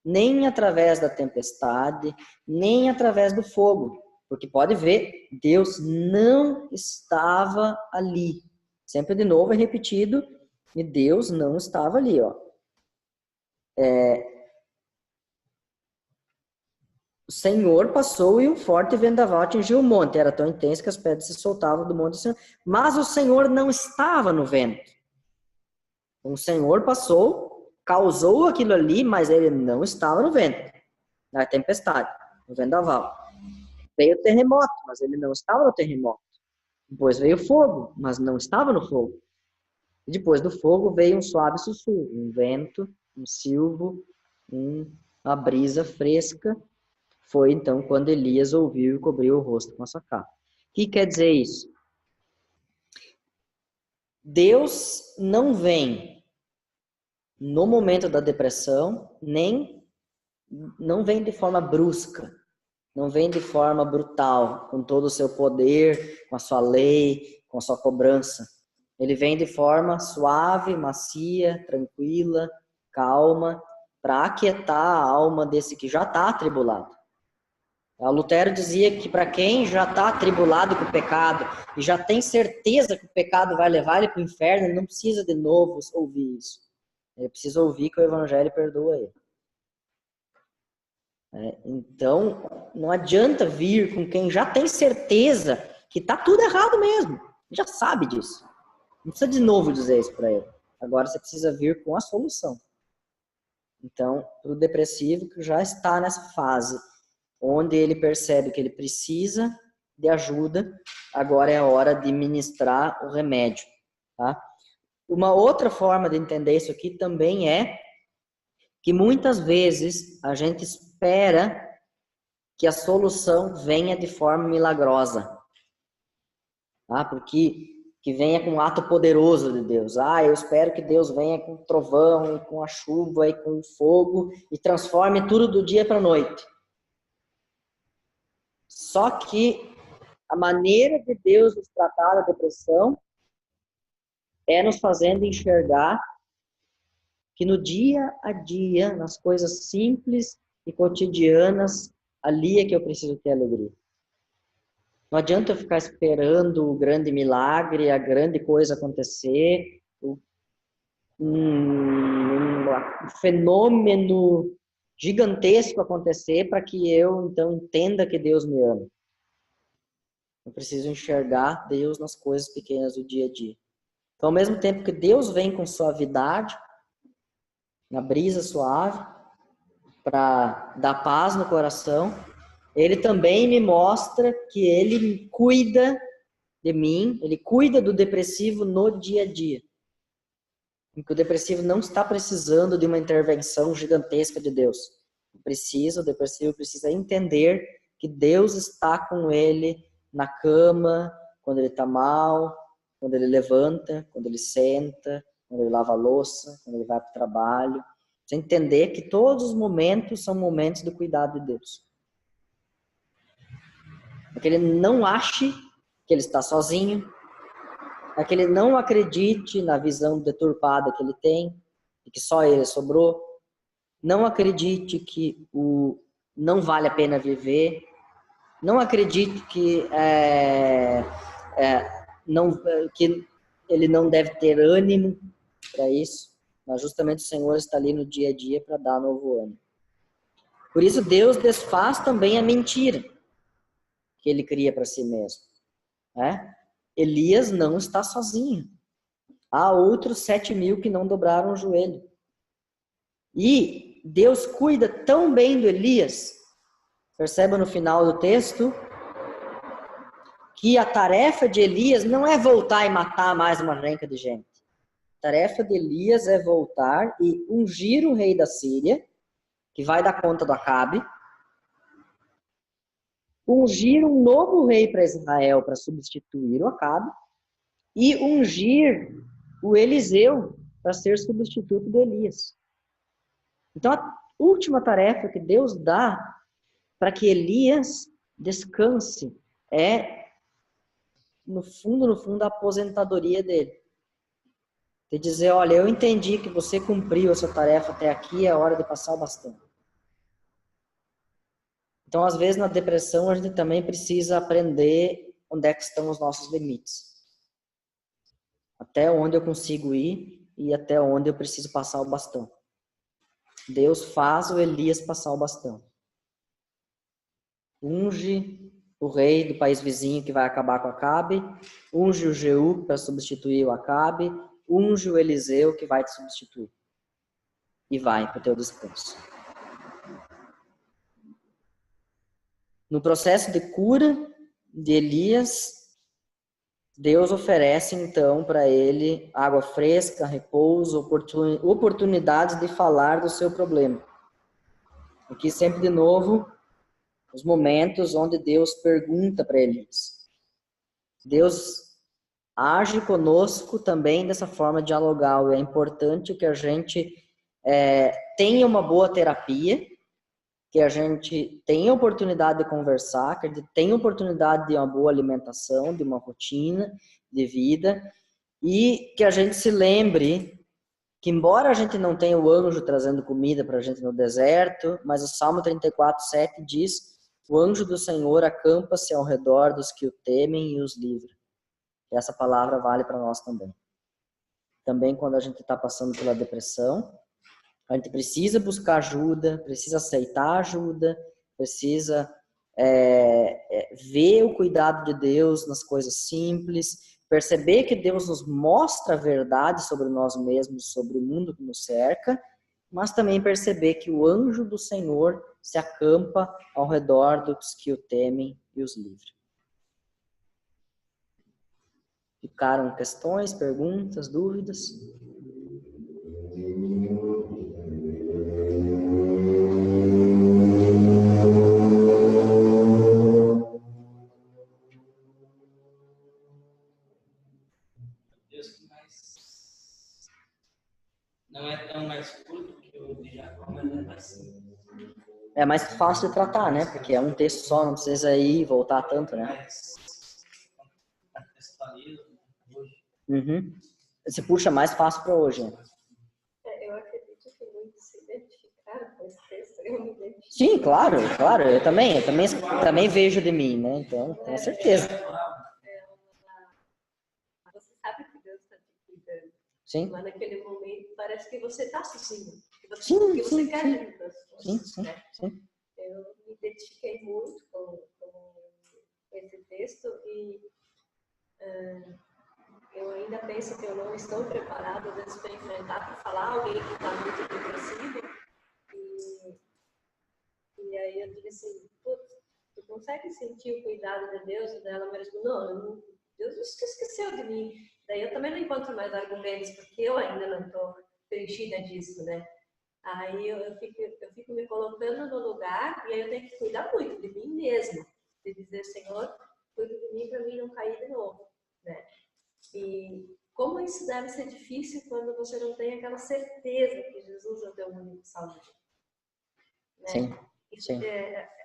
nem através da tempestade, nem através do fogo. Porque pode ver, Deus não estava ali. Sempre de novo é repetido, e Deus não estava ali. Ó. O Senhor passou e um forte vendaval atingiu o monte. Era tão intenso que as pedras se soltavam do monte. Mas o Senhor não estava no vento. O Senhor passou, causou aquilo ali, mas ele não estava no vento, na tempestade, no vendaval. Veio o terremoto, mas ele não estava no terremoto. Depois veio o fogo, mas não estava no fogo. E depois do fogo veio um suave sussurro, um vento, um silvo, uma brisa fresca. Foi então quando Elias ouviu e cobriu o rosto com a sua capa. O que quer dizer isso? Deus não vem no momento da depressão, não vem de forma brusca, não vem de forma brutal, com todo o seu poder, com a sua lei, com a sua cobrança. Ele vem de forma suave, macia, tranquila, calma, para aquietar a alma desse que já está atribulado. O Lutero dizia que para quem já está atribulado com o pecado e já tem certeza que o pecado vai levar ele para o inferno, ele não precisa de novo ouvir isso. Ele precisa ouvir que o Evangelho perdoa ele. Então, não adianta vir com quem já tem certeza que está tudo errado mesmo. Já sabe disso. Não precisa de novo dizer isso para ele. Agora você precisa vir com a solução. Então, para o depressivo que já está nessa fase, onde ele percebe que ele precisa de ajuda, agora é a hora de ministrar o remédio. Tá? Uma outra forma de entender isso aqui também é que muitas vezes a gente espera que a solução venha de forma milagrosa. Tá? Porque que venha com um ato poderoso de Deus. Eu espero que Deus venha com o trovão, e com a chuva, e com o fogo, e transforme tudo do dia para a noite. Só que a maneira de Deus nos tratar da depressão é nos fazendo enxergar que no dia a dia, nas coisas simples e cotidianas, ali é que eu preciso ter alegria. Não adianta eu ficar esperando o grande milagre, a grande coisa acontecer, um fenômeno gigantesco acontecer para que eu, então, entenda que Deus me ama. Eu preciso enxergar Deus nas coisas pequenas do dia a dia. Então, ao mesmo tempo que Deus vem com suavidade, na brisa suave, para dar paz no coração, Ele também me mostra que Ele cuida de mim, Ele cuida do depressivo no dia a dia. Porque o depressivo não está precisando de uma intervenção gigantesca de Deus. O depressivo precisa entender que Deus está com ele na cama, quando ele está mal, quando ele levanta, quando ele senta, quando ele lava a louça, quando ele vai para o trabalho. Você entender que todos os momentos são momentos do cuidado de Deus. É que ele não ache que ele está sozinho, é que ele não acredite na visão deturpada que ele tem, e que só ele sobrou, Não acredite que não vale a pena viver. Não acredite que, que ele não deve ter ânimo para isso. Mas justamente o Senhor está ali no dia a dia para dar novo ânimo. Por isso Deus desfaz também a mentira que ele cria para si mesmo. Né? Elias não está sozinho. Há outros 7.000 que não dobraram o joelho. E Deus cuida tão bem do Elias, perceba no final do texto, que a tarefa de Elias não é voltar e matar mais uma renca de gente. A tarefa de Elias é voltar e ungir o rei da Síria, que vai dar conta do Acabe, ungir um novo rei para Israel para substituir o Acabe, e ungir o Eliseu para ser substituto de Elias. Então, a última tarefa que Deus dá para que Elias descanse é, no fundo, a aposentadoria dele. De dizer, olha, eu entendi que você cumpriu a sua tarefa até aqui, é hora de passar o bastão. Então, às vezes, na depressão, a gente também precisa aprender onde é que estão os nossos limites. Até onde eu consigo ir e até onde eu preciso passar o bastão. Deus faz o Elias passar o bastão. Unge o rei do país vizinho que vai acabar com Acabe, unge o Jeú para substituir o Acabe, unge o Eliseu que vai te substituir. E vai para o teu descanso. No processo de cura de Elias, Deus oferece então para ele água fresca, repouso, oportunidades de falar do seu problema. Aqui sempre de novo, os momentos onde Deus pergunta para Elias. Deus age conosco também dessa forma dialogal. É importante que a gente tenha uma boa terapia, que a gente tenha oportunidade de conversar, que a gente tenha oportunidade de uma boa alimentação, de uma rotina de vida, e que a gente se lembre que, embora a gente não tenha o anjo trazendo comida para a gente no deserto, mas o Salmo 34:7 diz: o anjo do Senhor acampa-se ao redor dos que o temem e os livra. E essa palavra vale para nós também. Também quando a gente está passando pela depressão, a gente precisa buscar ajuda, precisa aceitar ajuda, precisa ver o cuidado de Deus nas coisas simples, perceber que Deus nos mostra a verdade sobre nós mesmos, sobre o mundo que nos cerca, mas também perceber que o anjo do Senhor se acampa ao redor dos que o temem e os livra. Ficaram questões, perguntas, dúvidas? Não é tão mais curto que o de Jacó, mas é mais simples. É mais fácil de tratar, né? Porque é um texto só, não precisa ir e voltar tanto, né? Mas contextualiza hoje. Uhum. Se puxa mais fácil para hoje, né? Eu acredito que muitos se identificaram com esse texto. Eu me identifico. Sim, claro. Eu também vejo de mim, né? Então, com certeza. Você sabe que Deus está te cuidando. Sim. Mas naquele momento parece que você está sozinho. Que Sim, quer ajuda das coisas. Sim. Eu me identifiquei muito com esse texto e eu ainda penso que eu não estou preparada, às vezes, para enfrentar, para falar alguém que está muito depressivo. E aí eu digo assim, putz, tu consegue sentir o cuidado de Deus e dela, mas não, Deus esqueceu de mim. Daí eu também não encontro mais argumentos, porque eu ainda não estou preenchida disso, né? Aí eu fico me colocando no lugar e aí eu tenho que cuidar muito de mim mesma. De dizer, Senhor, cuida de mim para mim não cair de novo, né? E como isso deve ser difícil quando você não tem aquela certeza que Jesus é o teu único salvador, né? Sim.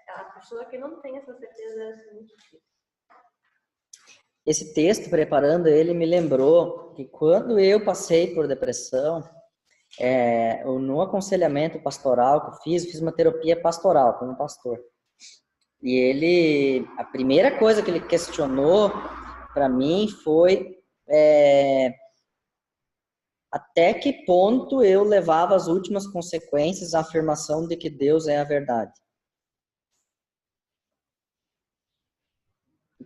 A pessoa que não tem essa certeza deve ser muito difícil. Esse texto, preparando ele, me lembrou que quando eu passei por depressão, no aconselhamento pastoral que eu fiz uma terapia pastoral com um pastor. E a primeira coisa que ele questionou para mim foi até que ponto eu levava as últimas consequências à afirmação de que Deus é a verdade.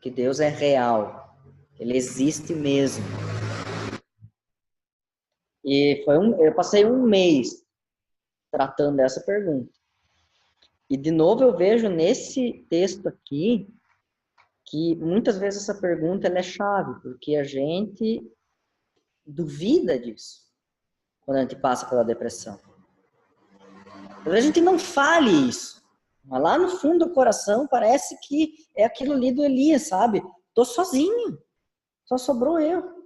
Que Deus é real. Ele existe mesmo. E eu passei um mês tratando dessa pergunta. E de novo eu vejo nesse texto aqui que muitas vezes essa pergunta ela é chave, porque a gente duvida disso quando a gente passa pela depressão. Talvez a gente não fale isso, mas lá no fundo do coração parece que é aquilo ali do Elias, sabe? Tô sozinho, só sobrou eu.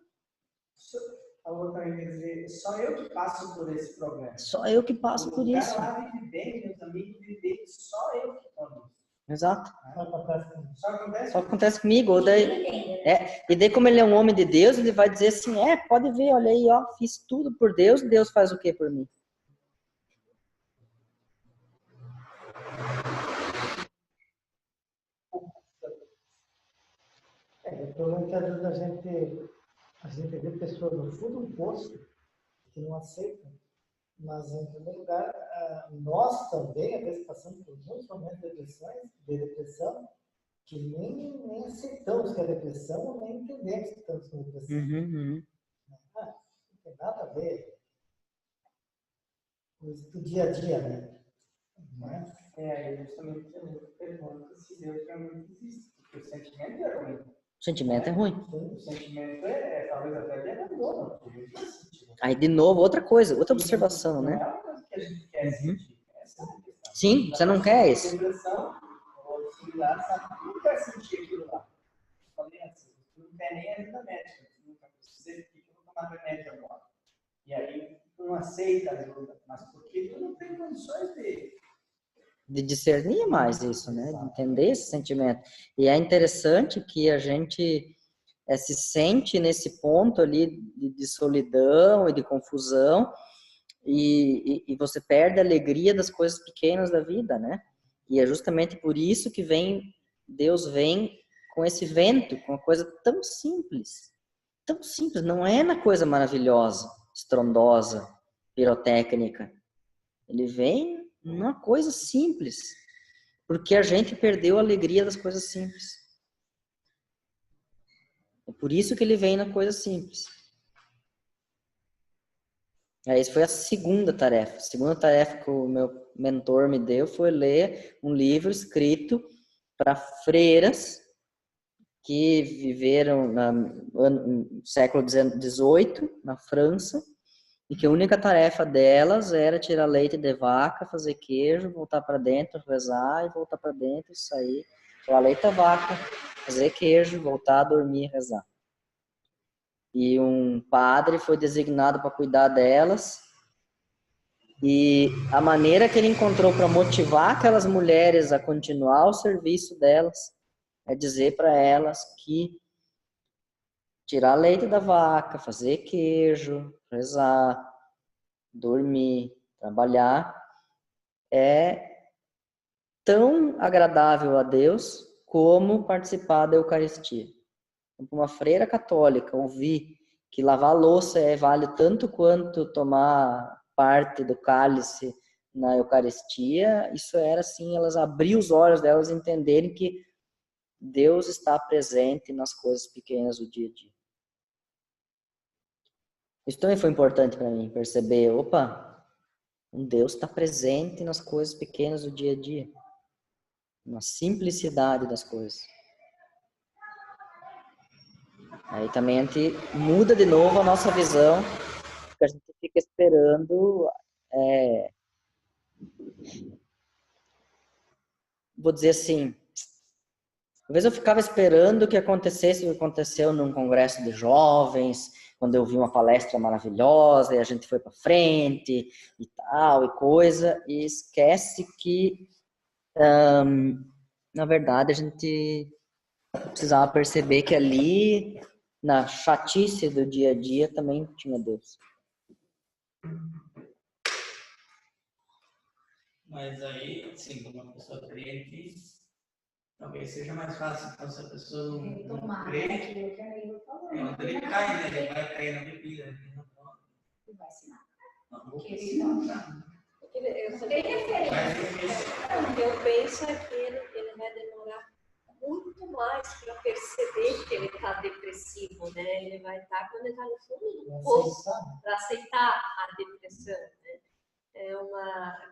A outra quer dizer, só eu que passo por esse problema. Só eu que passo por isso. O cara lá vive bem, meus amigos vivem bem, só eu que tomo isso. Exato. Só acontece comigo. E daí, como ele é um homem de Deus, ele vai dizer assim, pode ver, olha aí, ó, fiz tudo por Deus, Deus faz o que por mim? O problema é que às vezes a gente vê pessoas no fundo do poço que não aceitam, mas em primeiro lugar, nós também, às vezes, passamos por muitos momentos de depressão, que nem aceitamos que é depressão, ou nem entendemos que estamos com depressão. Não tem nada a ver com isso do dia a dia, né? Mas... aí justamente eu pergunto se Deus realmente existe, porque o sentimento é ruim. O sentimento é ruim. O sentimento talvez até de abandono. Aí, de novo, outra coisa, outra observação, né? Não é uma coisa que a gente quer sentir. Sim, você não quer isso. Depressão, ou similar, sabe? Não quer sentir aquilo lá. Eu falei antes, tu não quer nem ajuda médica. Tu nunca precisa que eu vou tomar remédio agora. E aí, tu não aceita a ajuda, mas porque tu não tem condições de discernir mais isso, né? De entender esse sentimento. E é interessante que a gente se sente nesse ponto ali de solidão e de confusão e você perde a alegria das coisas pequenas da vida, né? E é justamente por isso que Deus vem com esse vento, com uma coisa tão simples, não é na coisa maravilhosa, estrondosa, pirotécnica. Ele vem numa coisa simples, porque a gente perdeu a alegria das coisas simples. É por isso que ele vem na coisa simples. Essa foi a segunda tarefa. A segunda tarefa que o meu mentor me deu foi ler um livro escrito para freiras que viveram no século XVIII, na França, e que a única tarefa delas era tirar leite de vaca, fazer queijo, voltar para dentro, rezar, e voltar para dentro, sair, tirar leite da vaca, fazer queijo, voltar a dormir e rezar. E um padre foi designado para cuidar delas, e a maneira que ele encontrou para motivar aquelas mulheres a continuar o serviço delas é dizer para elas que tirar leite da vaca, fazer queijo, rezar, dormir, trabalhar, é tão agradável a Deus como participar da Eucaristia. Para uma freira católica ouvir que lavar louça vale tanto quanto tomar parte do cálice na Eucaristia, isso era assim, elas abriam os olhos delas e entenderem que Deus está presente nas coisas pequenas do dia a dia. Isso também foi importante para mim, perceber, Deus está presente nas coisas pequenas do dia a dia, na simplicidade das coisas. Aí também a gente muda de novo a nossa visão, porque a gente fica esperando, vou dizer assim, talvez eu ficava esperando que acontecesse o que aconteceu num congresso de jovens, quando eu vi uma palestra maravilhosa e a gente foi para frente e tal, e coisa, e esquece que, na verdade, a gente precisava perceber que ali, na chatice do dia a dia, também tinha Deus. Mas aí, sim, como uma pessoa crente, talvez seja mais fácil. Então, se a pessoa não Retomar crê, aquilo que a Leila falou. onde ele cai, né? Ele vai cair na bebida. Ele não pode. E vai se matar. Não, vou Porque se ele não matar. Eu tem referência. Mas O que eu penso é que ele vai demorar muito mais para perceber que ele está depressivo, né? Ele vai estar quando ele está no fundo do poço, para aceitar a depressão, né?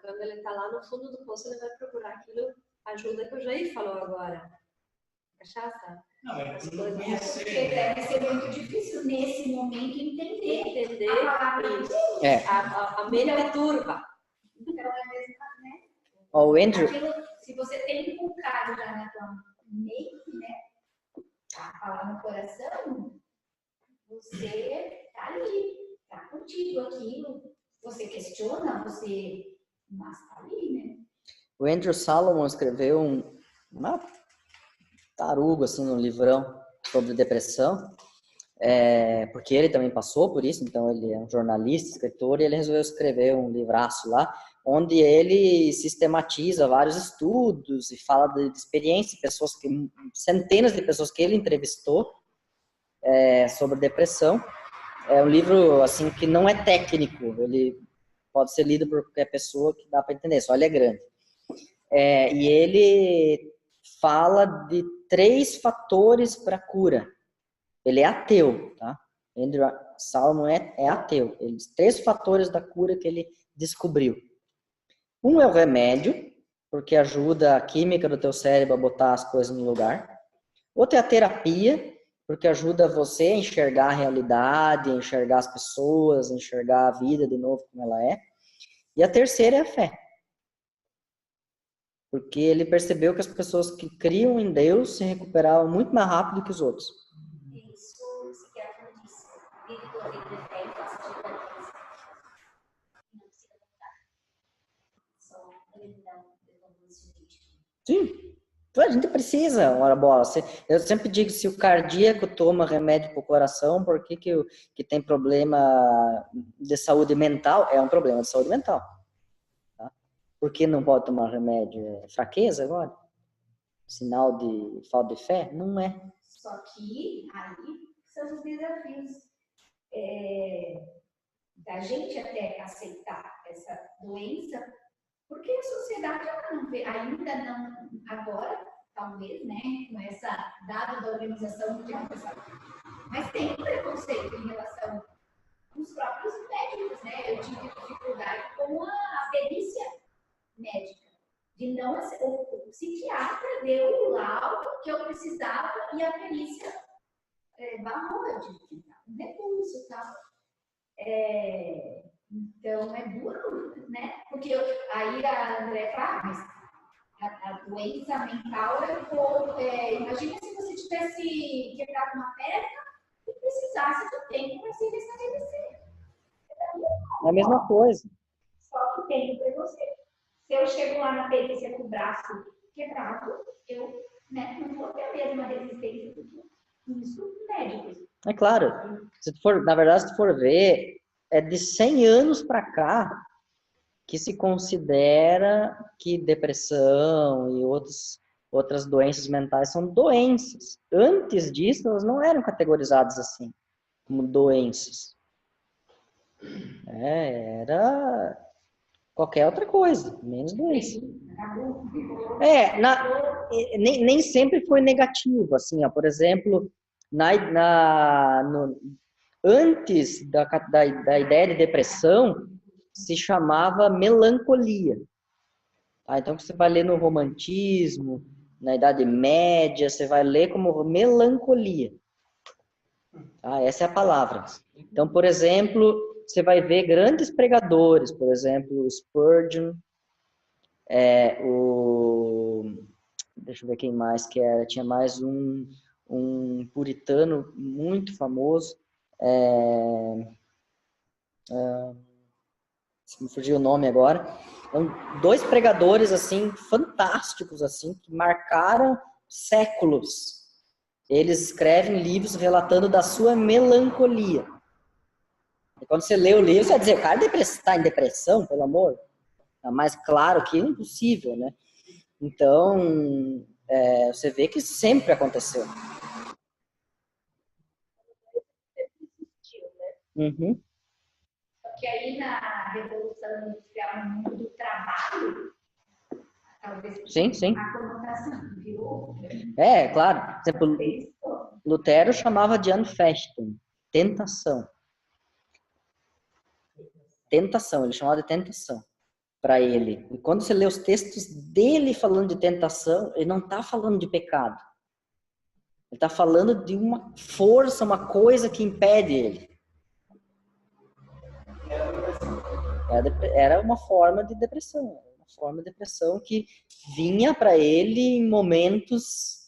Quando ele está lá no fundo do poço, ele vai procurar aquilo, ajuda que o Jair falou agora. Cachaça? não, mas As não coisas conhecer, Porque né? deve ser muito difícil nesse momento entender Entender a palavra de Deus. a mente turva. Então é mesmo, né? Ó, o Andrew, Aquilo, se você tem inculcado já na tua mente, né? A falar no coração, você tá ali, tá contigo aquilo. Você questiona, mas tá ali, né? o Andrew Salomon escreveu uma taruga, assim, no livrão sobre depressão, porque ele também passou por isso, então ele é um jornalista, escritor, e ele resolveu escrever um livraço lá, onde ele sistematiza vários estudos e fala de experiência de pessoas centenas de pessoas que ele entrevistou sobre depressão. É um livro, assim, que não é técnico, ele pode ser lido por qualquer pessoa que dá para entender, só ele é grande. E ele fala de 3 fatores para cura. Ele é ateu, tá? Andrew Salomon é ateu. Ele diz 3 fatores da cura que ele descobriu. Um é o remédio, porque ajuda a química do teu cérebro a botar as coisas no lugar. Outro é a terapia, porque ajuda você a enxergar a realidade, a enxergar as pessoas, a enxergar a vida de novo como ela é. E a terceira é a fé. Porque ele percebeu que as pessoas que criam em Deus se recuperavam muito mais rápido que os outros. Isso o psiquiatra disse. Vive tua vida de fé e faça atividade física. Não precisa voltar. Só ele dá esse vídeo. Sim. A gente precisa, ora bola. Eu sempre digo, se o cardíaco toma remédio para o coração, por que tem problema de saúde mental? É um problema de saúde mental. Tá? Por que não pode tomar remédio? É fraqueza agora? Sinal de falta de fé? Não é. Só que aí são os desafios da gente até aceitar essa doença, porque a sociedade ainda não, agora, talvez, né, com essa dada da Organização Mundial da Saúde, mas tem preconceito em relação aos próprios médicos, né? Eu tive dificuldade com a perícia médica, de não, o psiquiatra deu o laudo que eu precisava e a perícia barrou, eu tive que dar um recurso e tal. Então é duro, né? Porque aí a André fala, mas a doença mental imagina se você tivesse quebrado uma perna e precisasse de tempo para se restabelecer. É a mesma coisa. Só que tem preconceito. Se eu chego lá na perícia com o braço quebrado, eu não vou ter a mesma resistência dos médicos. É claro. Na verdade, se tu for ver, é de 100 anos para cá que se considera que depressão e outras doenças mentais são doenças. Antes disso, elas não eram categorizadas assim, como doenças. Era qualquer outra coisa, menos doença. Nem sempre foi negativo, assim, ó, por exemplo, antes da ideia de depressão, se chamava melancolia. Tá? Então, você vai ler no romantismo, na Idade Média, você vai ler como melancolia. Tá? Essa é a palavra. Então, por exemplo, você vai ver grandes pregadores, por exemplo, o Spurgeon, deixa eu ver quem mais que era, tinha mais um puritano muito famoso, me fugiu o nome agora. Então, 2 pregadores assim fantásticos assim que marcaram séculos. Eles escrevem livros relatando da sua melancolia. E quando você lê o livro, você vai dizer, o cara está em depressão, pelo amor. mais claro que impossível, né? Então, você vê que sempre aconteceu. Uhum. Porque aí na Revolução Industrial, no mundo do trabalho, talvez Sim, sim. a conotação virou. Claro. Por exemplo, Lutero chamava de Anfechtung, tentação. Tentação, ele chamava de tentação para ele. E quando você lê os textos dele falando de tentação, ele não está falando de pecado. Ele está falando de uma força, uma coisa que impede ele. Era uma forma de depressão. Uma forma de depressão que vinha para ele em momentos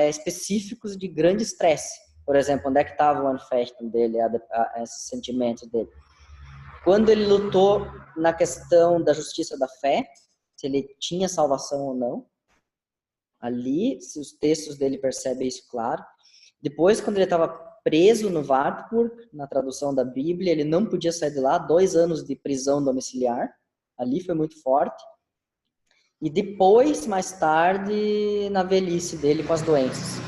específicos de grande estresse. Por exemplo, onde é que estava o Anfechtung dele, esses sentimentos dele? Quando ele lutou na questão da justiça da fé, se ele tinha salvação ou não, ali, se os textos dele percebem isso claro. Depois, quando ele estava preso no Wartburg, na tradução da Bíblia, ele não podia sair de lá, 2 anos de prisão domiciliar, ali foi muito forte. E depois, mais tarde, na velhice dele com as doenças.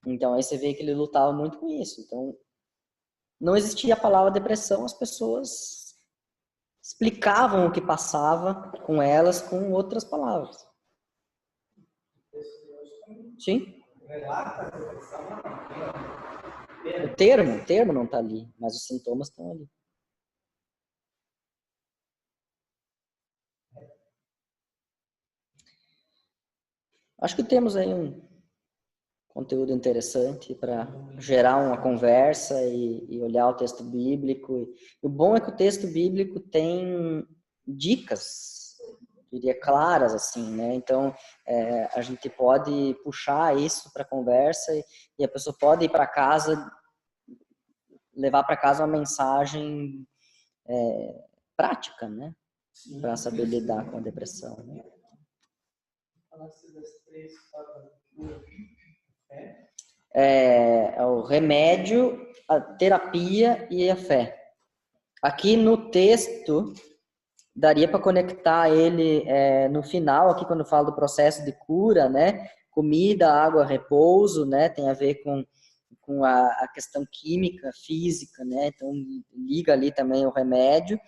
Então, aí você vê que ele lutava muito com isso. Então, não existia a palavra depressão, as pessoas explicavam o que passava com elas com outras palavras. Sim. O termo não está ali, mas os sintomas estão ali. Acho que temos aí um conteúdo interessante para gerar uma conversa e olhar o texto bíblico. E o bom é que o texto bíblico tem dicas, diria, claras, assim, né? Então, a gente pode puxar isso para a conversa e a pessoa pode ir para casa, levar para casa uma mensagem prática, né? Para saber lidar com a depressão, né? É o remédio, a terapia e a fé. Aqui no texto, daria para conectar ele no final, aqui quando fala do processo de cura, né? Comida, água, repouso, né? Tem a ver com a questão química, física, né? Então, liga ali também o remédio.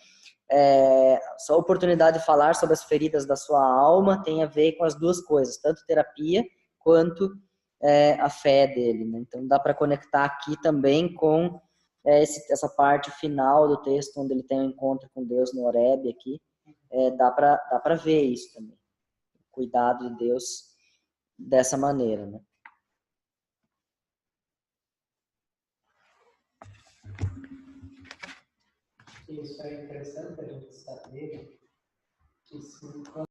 Só a oportunidade de falar sobre as feridas da sua alma tem a ver com as duas coisas, tanto terapia quanto a fé dele, né? Então dá para conectar aqui também com essa parte final do texto, onde ele tem um encontro com Deus no Horebe aqui. Dá para ver isso também, o cuidado de Deus dessa maneira, né? Isso é interessante a gente saber que se quando